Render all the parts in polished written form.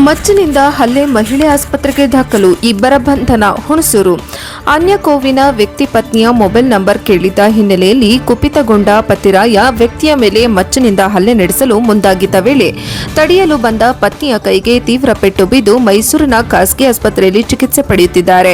ಮಚ್ಚಿನಿಂದ ಹಲ್ಲೆ, ಮಹಿಳೆ ಆಸ್ಪತ್ರೆಗೆ ದಾಖಲು, ಇಬ್ಬರ ಬಂಧನ. ಹುಣಸೂರು. ಅನ್ಯ ಕೋವಿನ ವ್ಯಕ್ತಿ ಪತ್ನಿಯ ಮೊಬೈಲ್ ನಂಬರ್ ಕೇಳಿದ್ದ ಹಿನ್ನೆಲೆಯಲ್ಲಿ ಕುಪಿತಗೊಂಡ ಪತಿರಾಯ ವ್ಯಕ್ತಿಯ ಮೇಲೆ ಮಚ್ಚಿನಿಂದ ಹಲ್ಲೆ ನಡೆಸಲು ಮುಂದಾಗಿದ್ದ ವೇಳೆ ತಡೆಯಲು ಬಂದ ಪತ್ನಿಯ ಕೈಗೆ ತೀವ್ರ ಪೆಟ್ಟು ಬಿದ್ದು ಮೈಸೂರಿನ ಖಾಸಗಿ ಆಸ್ಪತ್ರೆಯಲ್ಲಿ ಚಿಕಿತ್ಸೆ ಪಡೆಯುತ್ತಿದ್ದಾರೆ.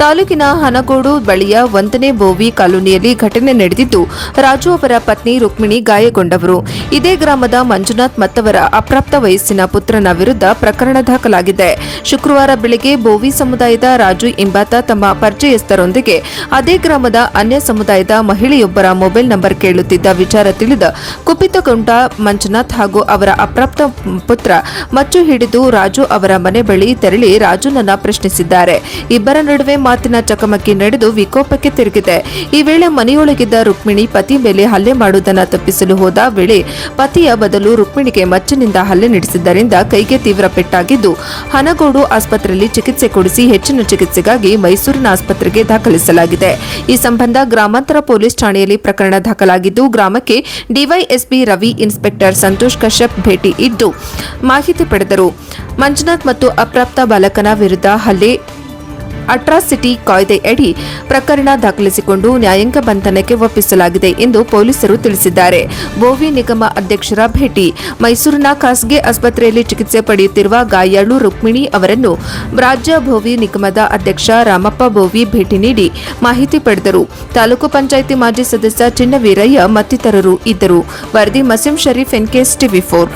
ತಾಲೂಕಿನ ಹನಗೋಡು ಬಳಿಯ 1ನೇ ಬೋವಿ ಕಾಲೋನಿಯಲ್ಲಿ ಘಟನೆ ನಡೆದಿದ್ದು, ರಾಜು ಅವರ ಪತ್ನಿ ರುಕ್ಮಿಣಿ ಗಾಯಗೊಂಡವರು. ಇದೇ ಗ್ರಾಮದ ಮಂಜುನಾಥ್ ಮತ್ತವರ ಅಪ್ರಾಪ್ತ ವಯಸ್ಸಿನ ಪುತ್ರನ ವಿರುದ್ಧ ಪ್ರಕರಣ ದಾಖಲಾಗಿದೆ. ಶುಕ್ರವಾರ ಬೆಳಗ್ಗೆ ಬೋವಿ ಸಮುದಾಯದ ರಾಜು ಎಂಬಾತ ತಮ್ಮ ಪರಿಚಯಸ್ಥರೊಂದಿಗೆ ಅದೇ ಗ್ರಾಮದ ಅನ್ಯ ಸಮುದಾಯದ ಮಹಿಳೆಯೊಬ್ಬರ ಮೊಬೈಲ್ ನಂಬರ್ ಕೇಳುತ್ತಿದ್ದ ವಿಚಾರ ತಿಳಿದ ಕುಪಿತಗೊಂಡ ಮಂಜುನಾಥ್ ಹಾಗೂ ಅವರ ಅಪ್ರಾಪ್ತ ಪುತ್ರ ಮಚ್ಚು ಹಿಡಿದು ರಾಜು ಅವರ ಮನೆ ಬಳಿ ತೆರಳಿ ರಾಜುನನ್ನ ಪ್ರಶ್ನಿಸಿದ್ದಾರೆ. ಇಬ್ಬರ ನಡುವೆ ಮಾತಿನ ಚಕಮಕಿ ನಡೆದು ವಿಕೋಪಕ್ಕೆ ತಿರುಗಿದೆ. ಈ ವೇಳೆ ಮನೆಯೊಳಗಿದ್ದ ರುಕ್ಮಿಣಿ ಪತಿ ಮೇಲೆ ಹಲ್ಲೆ ಮಾಡುವುದನ್ನು ತಪ್ಪಿಸಲು ಹೋದ ವೇಳೆ ಪತಿಯ ಬದಲು ರುಕ್ಮಿಣಿಗೆ ಮಚ್ಚಿನಿಂದ ಹಲ್ಲೆ ನಡೆಸಿದ್ದರಿಂದ ಕೈಗೆ ತೀವ್ರ ಪೆಟ್ಟಾಗಿದ್ದು ಹನಗೋಡು ಆಸ್ಪತ್ರೆಯಲ್ಲಿ ಚಿಕಿತ್ಸೆ ಕೊಡಿಸಿ ಹೆಚ್ಚಿನ ಚಿಕಿತ್ಸೆಗಾಗಿ ಮೈಸೂರಿನ ಆಸ್ಪತ್ರೆಗೆ ದಾಖಲಿಸಲಾಗಿದೆ. ಈ ಸಂಬಂಧ ಗ್ರಾಮಾಂತರ ಪೊಲೀಸ್ ಠಾಣೆಯಲ್ಲಿ ಪ್ರಕರಣ ದಾಖಲಾಗಿದ್ದು, ಗ್ರಾಮಕ್ಕೆ ಡಿವೈಎಸ್ಪಿ ರವಿ, ಇನ್ಸ್ಪೆಕ್ಟರ್ ಸಂತೋಷ್ ಕಶ್ಯಪ್ ಭೇಟಿ ಇದ್ದು ಮಾಹಿತಿ ಪಡೆದರು. ಮಂಜುನಾಥ್ ಮತ್ತು ಅಪ್ರಾಪ್ತ ಬಾಲಕನ ವಿರುದ್ಧ ಹಲ್ಲೆ ಅಟ್ರಾಸಿಟಿ ಕಾಯ್ದೆಯಡಿ ಪ್ರಕರಣ ದಾಖಲಿಸಿಕೊಂಡು ನ್ಯಾಯಾಂಗ ಬಂಧನಕ್ಕೆ ಒಪ್ಪಿಸಲಾಗಿದೆ ಎಂದು ಪೊಲೀಸರು ತಿಳಿಸಿದ್ದಾರೆ. ಬೋವಿ ನಿಗಮ ಅಧ್ಯಕ್ಷರ ಭೇಟಿ. ಮೈಸೂರಿನ ಖಾಸಗಿ ಆಸ್ಪತ್ರೆಯಲ್ಲಿ ಚಿಕಿತ್ಸೆ ಪಡೆಯುತ್ತಿರುವ ಗಾಯಾಳು ರುಕ್ಮಿಣಿ ಅವರನ್ನು ರಾಜ್ಯ ಬೋವಿ ನಿಗಮದ ಅಧ್ಯಕ್ಷ ರಾಮಪ್ಪ ಬೋವಿ ಭೇಟಿ ನೀಡಿ ಮಾಹಿತಿ ಪಡೆದರು. ತಾಲೂಕು ಪಂಚಾಯಿತಿ ಮಾಜಿ ಸದಸ್ಯ ಚಿನ್ನವೀರಯ್ಯ ಮತ್ತಿತರರು ಇದ್ದರು. ವರದಿ ಮಸೀಂ ಶರೀಫ್, ಎನ್ಕೆಎಸ್ ಟಿವಿ4.